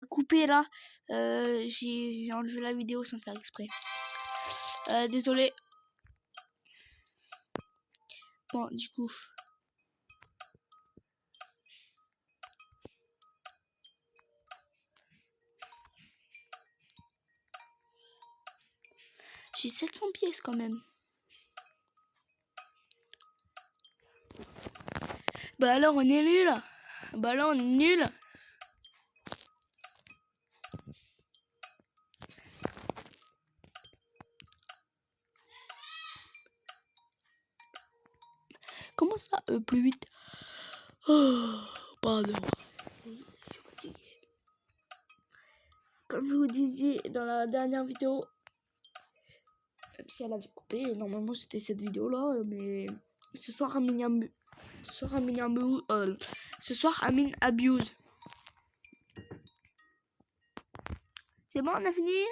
couper là. J'ai enlevé la vidéo sans faire exprès. Désolé. Bon, du coup. J'ai 700 pièces quand même. Bah alors on est nul. Bah là on est nul. Comment ça plus vite? Oh, pardon. Je suis fatigué. Comme je vous disais dans la dernière vidéo, même si elle a dû couper, normalement c'était cette vidéo là, mais ce soir Amine abuse. C'est bon, on a fini?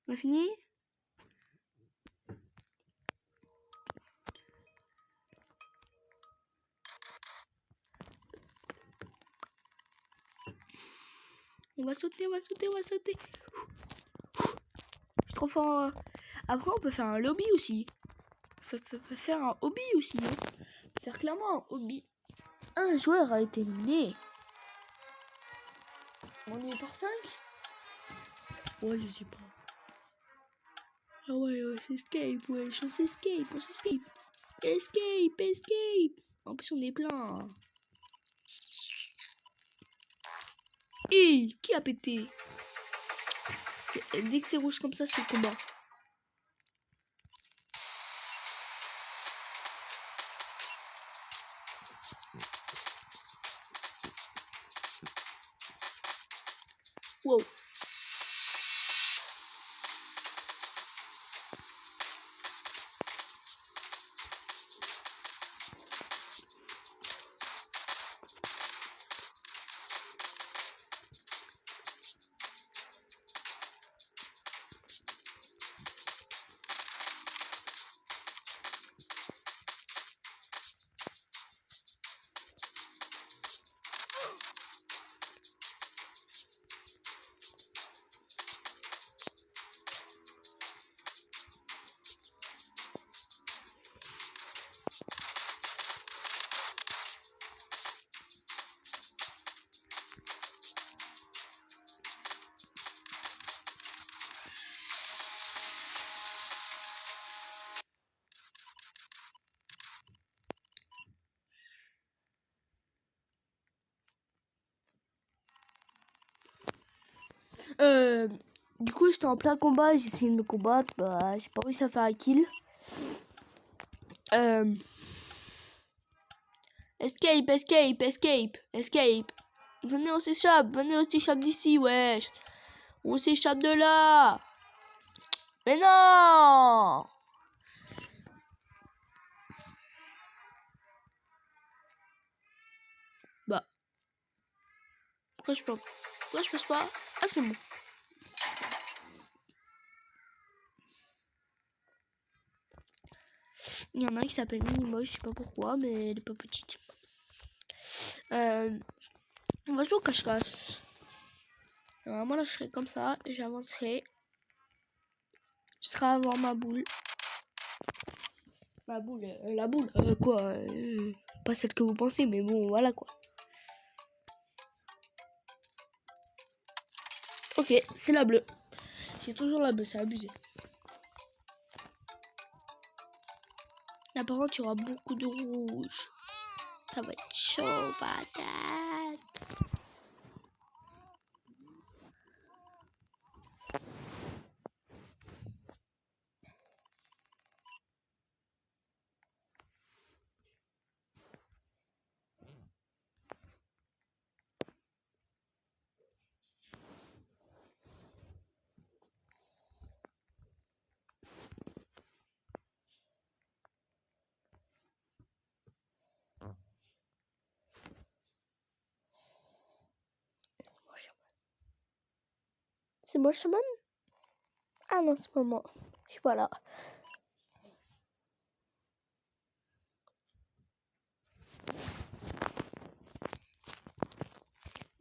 On a fini? On va sauter. Je suis trop fort. Après, on peut faire un lobby aussi. On peut faire un hobby aussi. Hein. Faire clairement un hobby. Un joueur a été éliminé. On est par 5? Ouais, je sais pas. Ah ouais, c'est escape, ouais, on s'escape. Escape. En plus, on est plein. Hi, qui a pété? Dès que c'est rouge comme ça, c'est combat. Wow. Du coup, j'étais en plein combat, j'ai essayé de me combattre, bah, j'ai pas réussi à faire un kill. Escape. Venez, on s'échappe d'ici, wesh. On s'échappe de là. Mais non. Bah. Pourquoi je passe pas? Ah, c'est bon. Il y en a un qui s'appelle Minimoy, je sais pas pourquoi, mais elle est pas petite. On va jouer au cache-cache. Normalement, là, je serai comme ça, j'avancerai. Je serai avant ma boule. La boule, quoi. Pas celle que vous pensez, mais bon, voilà quoi. Ok, c'est la bleue. J'ai toujours la bleue, c'est abusé. Là, par contre, il y aura beaucoup de rouge. Ça va être chaud, patate. C'est moi, Shaman? Ah non, c'est pas moi. Je suis pas là.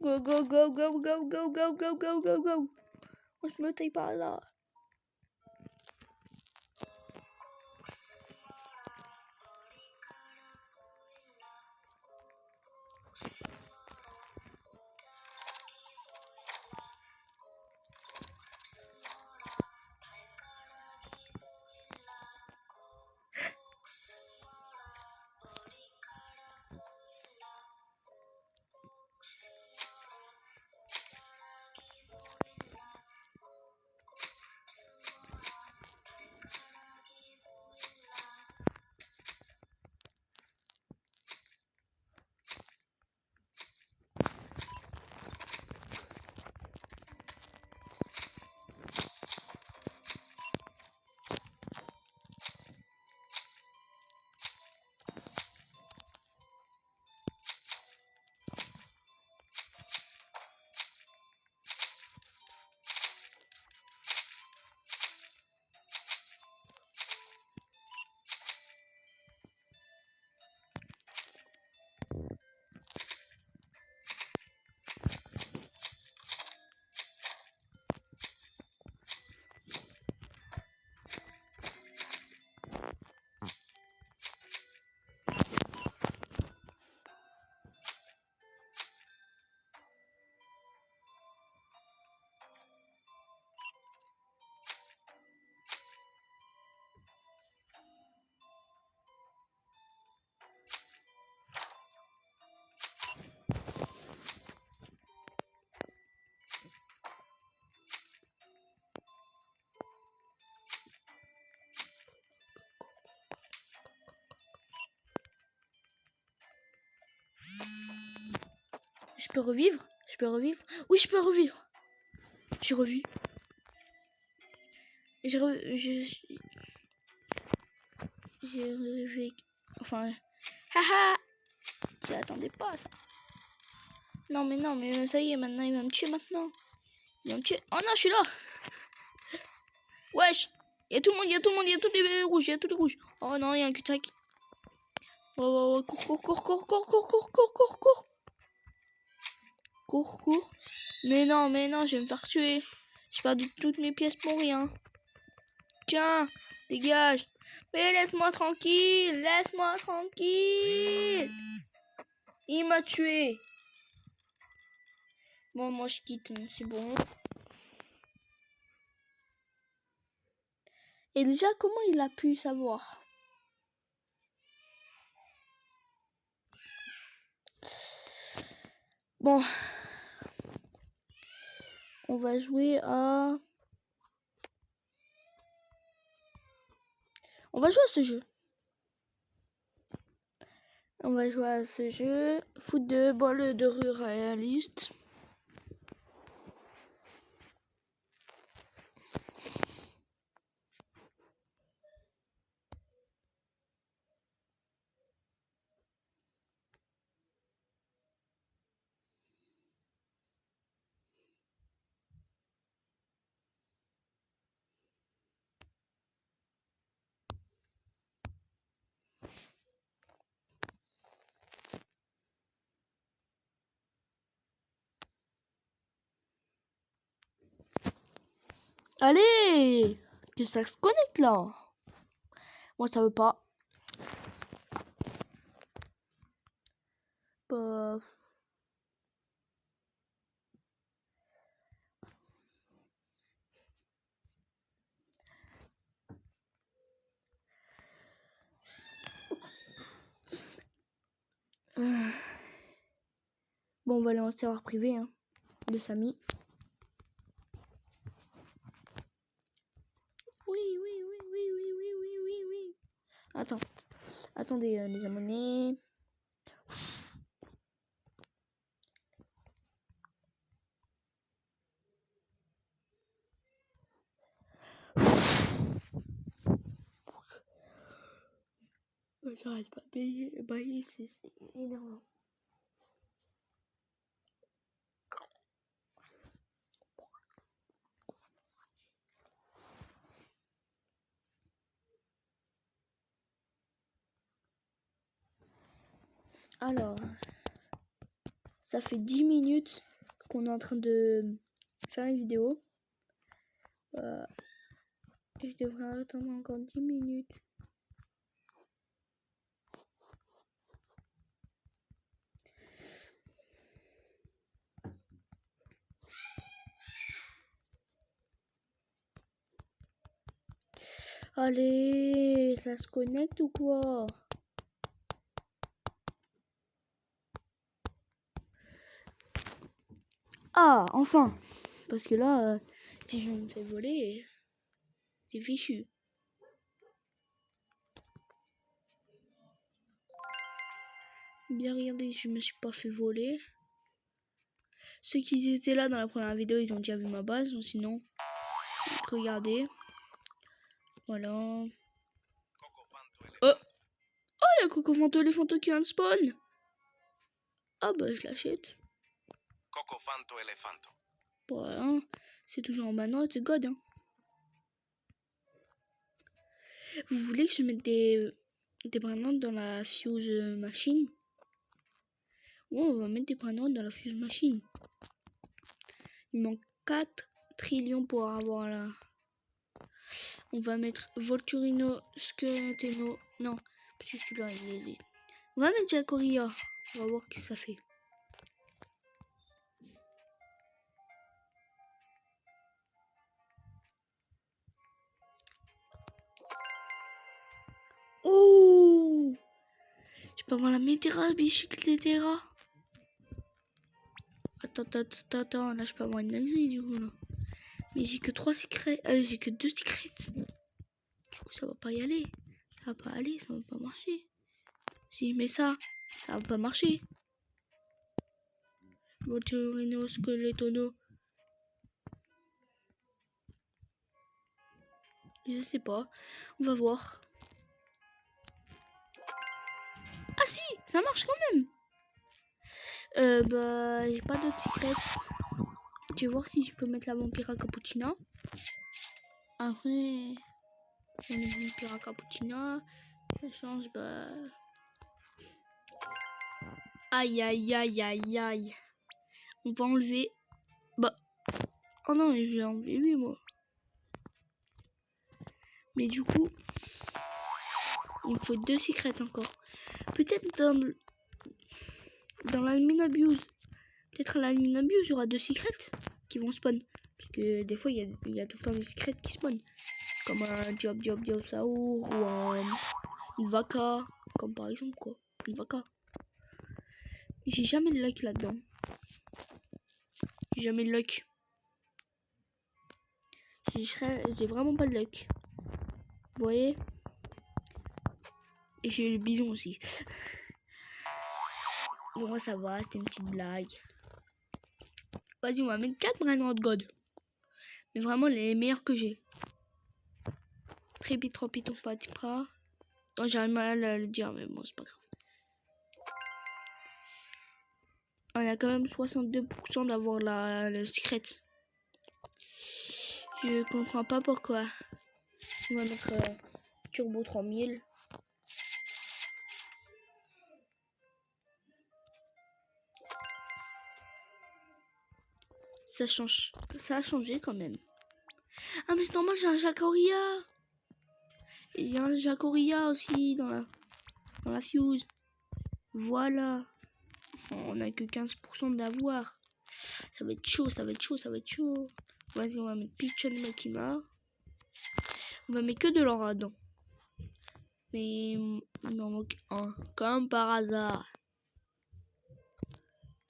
Go, go, go, go, go, go, go, go, go, go, go. Oh, je me taille par là. Je peux revivre? Je peux revivre? Oui, je peux revivre. J'ai revu. J'ai revu. Enfin. Haha! J'y attendais pas ça. Non, mais ça y est, maintenant il va me tuer maintenant. Il va me tuer. Oh non, je suis là! Wesh! Il y a tout le monde, il y a tous les rouges, il y a tous les rouges. Oh non, il y a un cul-de-sac. Oh, cours. Cours. Mais non, je vais me faire tuer. J'ai perdu toutes mes pièces pour rien. Tiens, dégage. Mais laisse-moi tranquille. Il m'a tué. Bon, moi je quitte, c'est bon. Et déjà, comment il a pu savoir? Bon. On va jouer à... ce jeu. On va jouer à ce jeu. Football de rue réaliste. Allez! Que ça se connecte là. Moi ça veut pas. Bon, on va aller en serveur privé hein, de Samy. Oui. Attendez les abonnés. J'arrête pas de bailler, c'est énervant. Alors, ça fait 10 minutes qu'on est en train de faire une vidéo. Je devrais attendre encore 10 minutes. Allez, ça se connecte ou quoi? Ah, enfin. Parce que là, si je me fais voler, c'est fichu. Bien regardez, je me suis pas fait voler. Ceux qui étaient là dans la première vidéo, ils ont déjà vu ma base. Sinon, regardez. Voilà. Oh, il y a Cocofanto Elephanto qui vient de spawn. Ah bah je l'achète. Cocofanto Elephanto. Voilà. C'est toujours en manotte, God. Hein. Vous voulez que je mette des brandons dans la fuse machine? Ouais, on va mettre des brandons dans la fuse machine. Il manque 4 trillions pour avoir la... On va mettre Volturino, Skeletino... Non, parce que celui-là, il est... On va mettre Jacoria. On va voir ce que ça fait. Oh, je peux avoir la Météra, Bicycletera. Attends, là je peux avoir une dinguerie du coup là. Mais j'ai que 3 secrets, j'ai que 2 secrets. Du coup ça va pas y aller. Ça va pas aller, ça va pas marcher. Si je mets ça, ça va pas marcher. Volturino, Skeletono. Je sais pas, on va voir. Ah si, ça marche quand même. Bah j'ai pas d'autres secrets. Je vais voir si je peux mettre la Vampira Cappuccina. Après, on est Vampira Cappuccina. Ça change, bah... Aïe, aïe, aïe, aïe, aïe. On va enlever... Bah... Oh non, je vais enlever lui, moi. Mais du coup... Il me faut 2 secrets encore. Peut-être dans l'admin abuse. Peut-être à l'admin abuse, il y aura 2 secrets qui vont spawn. Parce que des fois, il y a tout le temps des secrets qui spawnent. Comme un job, saour. Ou une vaca. Comme par exemple, quoi. Une vaca. J'ai jamais de luck là-dedans. J'ai jamais de luck. J'ai vraiment pas de luck. Vous voyez? Et j'ai le bison aussi. Bon, ça va, c'était une petite blague. Vas-y, on va mettre 4 Brainrot God. Mais vraiment les meilleurs que j'ai. Trépit, tropiton, patipra. Oh, j'ai mal à le dire, mais bon, c'est pas grave. On a quand même 62% d'avoir le secret. Je comprends pas pourquoi. On va mettre Turbo 3000. Ça change. Ça a changé quand même. Ah mais c'est normal, j'ai un Jacoria. Il y a un Jacoria aussi dans la fuse. Voilà. On a que 15% d'avoir. Ça va être chaud, ça va être chaud, ça va être chaud. Vas-y, on va mettre Pichon Makima. On va mettre que de l'or dedans. Mais il m'en manque un. Comme par hasard.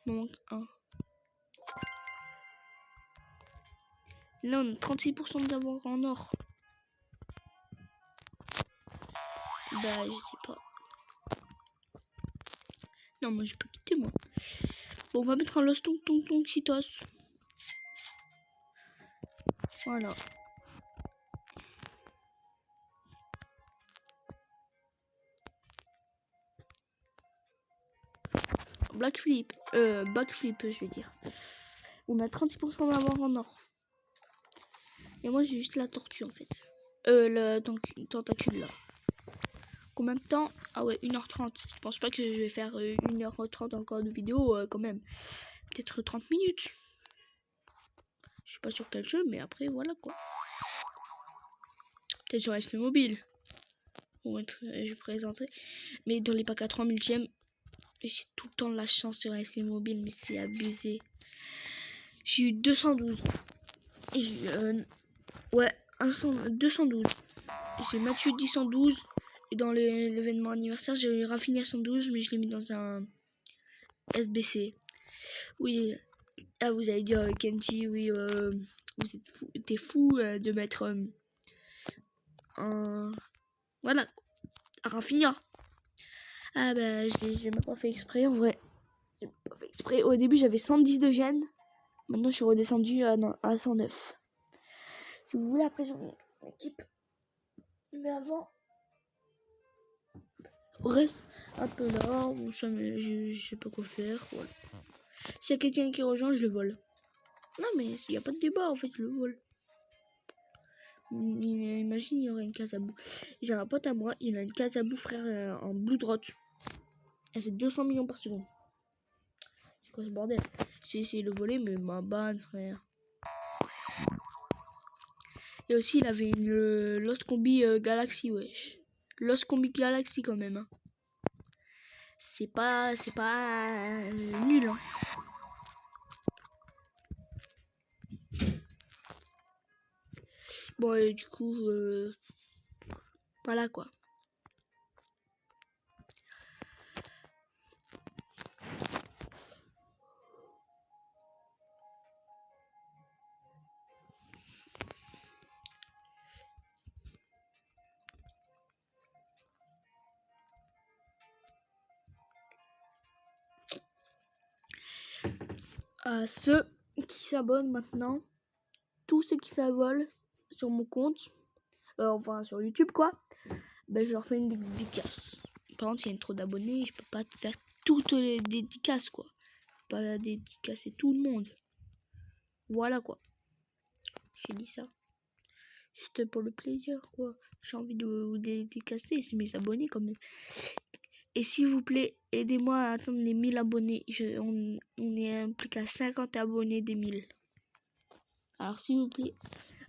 Il m'en manque un. Là, on a 36% d'avoir en or. Bah, je sais pas. Non, moi, je peux quitter, moi. Bon, on va mettre un Lost Tonton Cheetos. Voilà. Backflip, je veux dire. On a 36% d'avoir en or. Et moi, j'ai juste la tortue, en fait. Le tentacule, là. Combien de temps? Ah ouais, 1h30. Je pense pas que je vais faire 1h30 encore de vidéo, quand même. Peut-être 30 minutes. Je sais pas sur quel jeu, mais après, voilà quoi. Peut-être sur FC Mobile. Je présenterai. Mais dans les packs à 3 multièmes, j'ai tout le temps la chance sur FC Mobile, mais c'est abusé. J'ai eu 212. Ouais, 212. J'ai Mathieu 112. Et dans l'événement anniversaire, j'ai eu Rafinha 112, mais je l'ai mis dans un SBC. Oui, ah, vous allez dire Kenji, oui, t'es fou de mettre un... Voilà, Rafinha. Ah bah, j'ai même pas fait exprès, en vrai. J'ai pas fait exprès. Au début, j'avais 110 de gêne. Maintenant, je suis redescendu à 109. Si vous voulez, après, j'ai une équipe. Mais avant, on reste un peu là. Je sais pas quoi faire. Voilà. S'il y a quelqu'un qui rejoint, je le vole. Non, mais il n'y a pas de débat, en fait, je le vole. Imagine, il y aurait une case à bout. J'ai un pote à moi, il a une case à bout, frère, en blue drop. Elle fait 200 millions par seconde. C'est quoi ce bordel? J'ai essayé de le voler, mais ma banne, frère. Et aussi, il avait une Lost Combi Galaxy, wesh. Lost Combi Galaxy, quand même. Hein. C'est pas nul, hein. Bon, et du coup, voilà, quoi. À ceux qui s'abonnent maintenant, tous ceux qui s'abonnent sur mon compte, enfin sur YouTube quoi, ben je leur fais une dédicace. Par contre, il y a trop d'abonnés, je peux pas te faire toutes les dédicaces quoi. Pas dédicacer tout le monde. Voilà quoi. J'ai dit ça. Juste pour le plaisir quoi. J'ai envie de vous dédicacer, c'est mes abonnés quand même. Et s'il vous plaît, aidez-moi à atteindre les 1000 abonnés. On est plus qu'à 50 abonnés des 1000. Alors s'il vous plaît,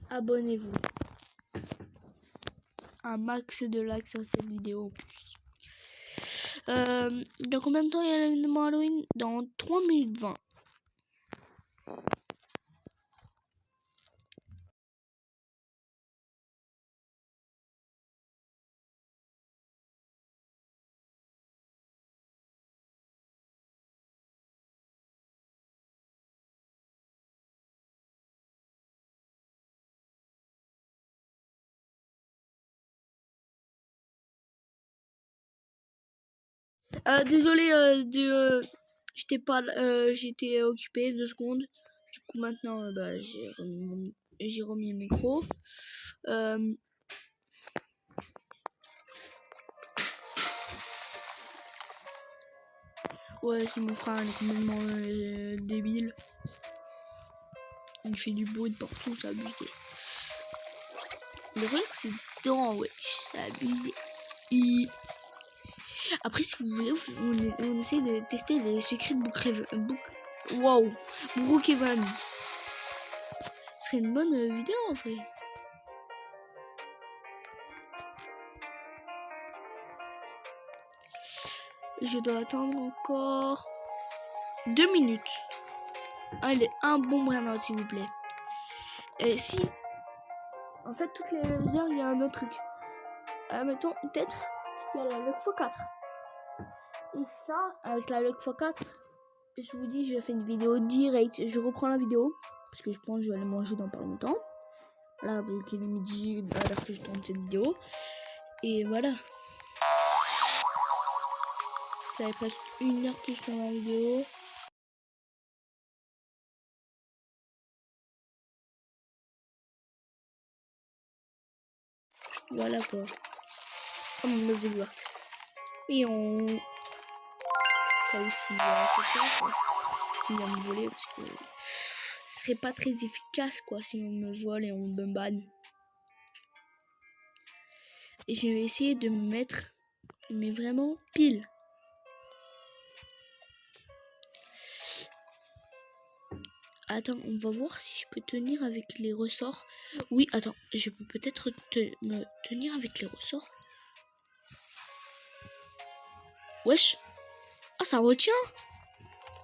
abonnez-vous. Un max de likes sur cette vidéo. Dans combien de temps il y a l'événement Halloween? Dans 3 minutes 20. Désolé, j'étais occupé 2 secondes. Du coup maintenant, j'ai remis le micro. Ouais, c'est mon frère, il est complètement débile. Il fait du bruit de partout, c'est abusé. Le vrai que c'est dedans, ouais, c'est abusé. Après, si vous voulez, on essaie de tester les secrets de Brookhaven. Ce serait une bonne vidéo en vrai. Je dois attendre encore 2 minutes. Allez, un bon burn-out s'il vous plaît. Et si, en fait, toutes les heures, il y a un autre truc. Mettons, peut-être, il y a la luck x4. Et ça, avec la luck x4, je vous dis, je fais une vidéo directe. Je reprends la vidéo, parce que je pense que je vais aller manger dans pas longtemps. Là, vu qu'il est midi, à l'heure que je tourne cette vidéo. Et voilà. Ça fait presque 1 heure que je tourne la vidéo. Voilà quoi. Oh mon nose est ouverte. Et on... Ça aussi, il y a quelqu'un quoi. Qui vient me voler parce que... Ce serait pas très efficace quoi si on me vole et on me banne. Et je vais essayer de me mettre... Mais vraiment pile. Attends, on va voir si je peux tenir avec les ressorts. Oui, attends, je peux peut-être me tenir avec les ressorts. Wesh. Ah, ça retient.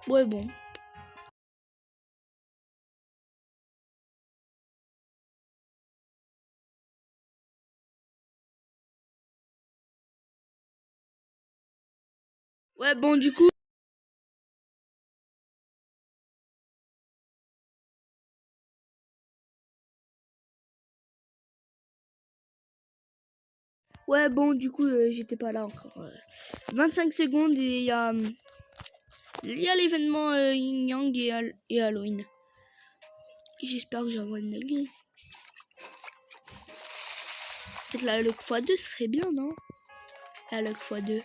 Ouais, bon. Ouais, bon, du coup... Ouais, bon, du coup, j'étais pas là encore. 25 secondes et il y a l'événement Yin Yang et Halloween. J'espère que j'aurai une dinguerie. Peut-être la luck x2 serait bien, non? La luck x2.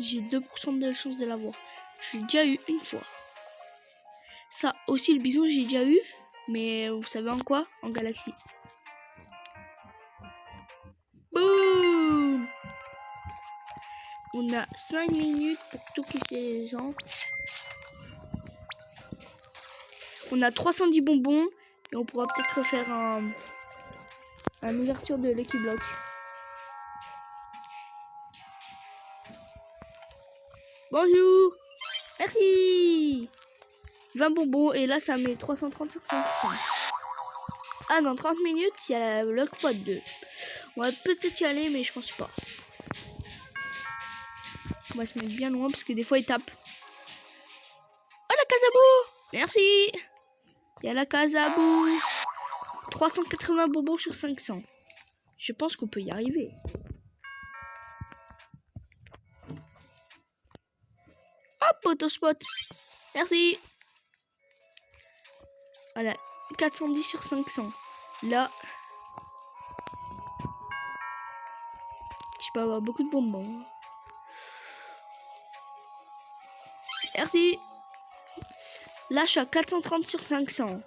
J'ai 2% de chance de l'avoir. Je l'ai déjà eu une fois. Ça aussi, le bison, j'ai déjà eu. Mais vous savez en quoi? En galaxie. Boum! On a 5 minutes pour tout quitter les gens. On a 310 bonbons. Et on pourra peut-être faire un ouverture de Lucky Block. Bonjour! Merci! 20 bonbons. Et là, ça met 330 sur 500. Ah, dans 30 minutes, il y a le quad 2. On va peut-être y aller, mais je pense pas. On va se mettre bien loin parce que des fois, il tape. Oh, la Casabou! Merci! Il y a la Casabou. 380 bonbons sur 500. Je pense qu'on peut y arriver. Hop, autospot. Merci. Voilà, 410 sur 500. Là, je peux avoir beaucoup de bonbons. Merci. Là, je suis à 430 sur 500.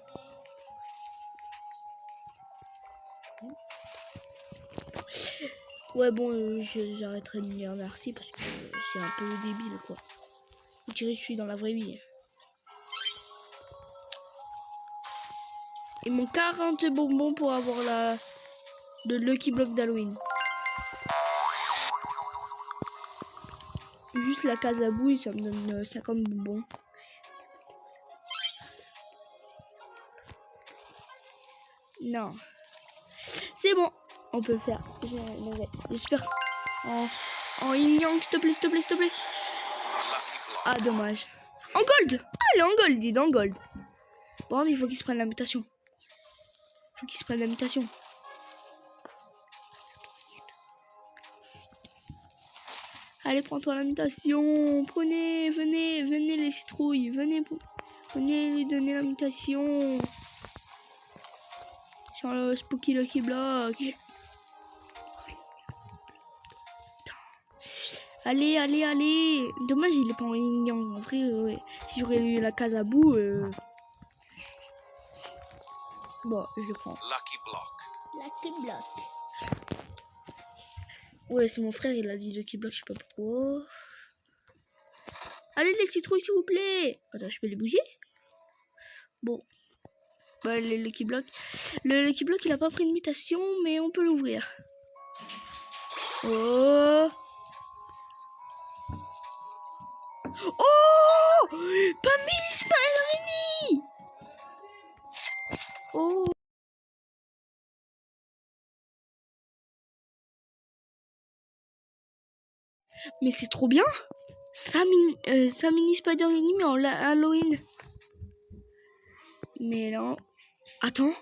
Ouais, bon, j'arrêterai de dire merci parce que c'est un peu débile, quoi. Je dirais que je suis dans la vraie vie. Il manque 40 bonbons pour avoir le Lucky Block d'Halloween. Juste la Casabouille, ça me donne 50 bonbons. Non. C'est bon. On peut le faire. J'espère. En yin yang, s'il te plaît, s'il te plaît, s'il te plaît. Ah, dommage. En gold. Ah, elle est en gold, dis donc, en gold. Bon, il faut qu'il se prenne la mutation. Il faut qu'il se prenne la mutation. Allez, prends-toi la mutation. Prenez, venez les citrouilles. Venez lui donner la mutation. Sur le Spooky Lucky Block. Allez, allez, allez. Dommage, il est pas en yin yang. En vrai, ouais. Si j'aurais eu la Casabou. Bon, je le prends. Lucky Block. Lucky Block. Ouais, c'est mon frère, il a dit Lucky Block, je sais pas pourquoi. Allez, les citrouilles, s'il vous plaît. Attends, je peux les bouger? Bon. Bah, le Lucky Block. Le Lucky Block, il a pas pris de mutation, mais on peut l'ouvrir. Oh! Oh! Pas Miss Spiderini! Oh! Mais c'est trop bien! Ça mini Spiderini, mais en Halloween. Mais non. Attends.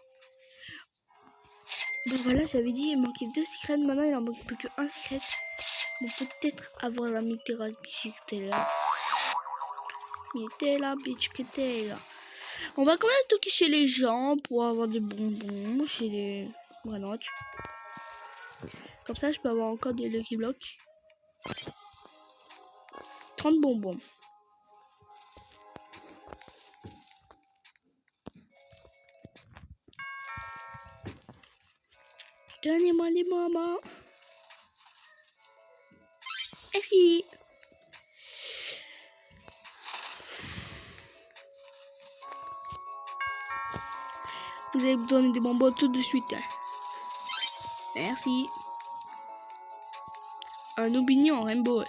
Bon voilà, j'avais dit il manquait 2 secrets. Maintenant il en manque plus qu'un secret. On peut peut-être avoir la Mitera bitch qui était là. Mitera bitch qui était là. On va quand même toquer chez les gens pour avoir des bonbons. Chez les granottes. Comme ça je peux avoir encore des Lucky Blocks. 30 bonbons. Donnez-moi des bonbons. Merci. vous allez me donner des bonbons tout de suite. Merci. Un opinion Rainbow.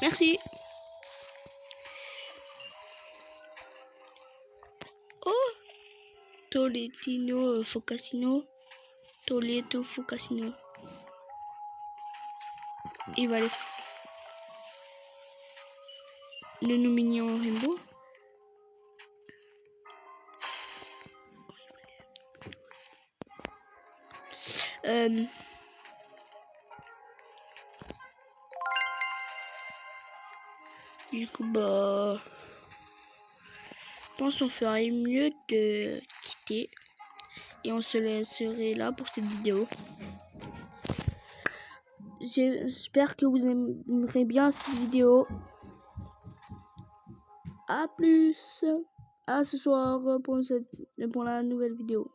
Merci. Oh, Toletino Focassino. Toleto Focassino. Il va aller. Le mignon Rainbow. Du coup, bah, je pense qu'on ferait mieux de quitter et on se laisserait là pour cette vidéo. J'espère que vous aimerez bien cette vidéo. À plus, à ce soir pour la nouvelle vidéo.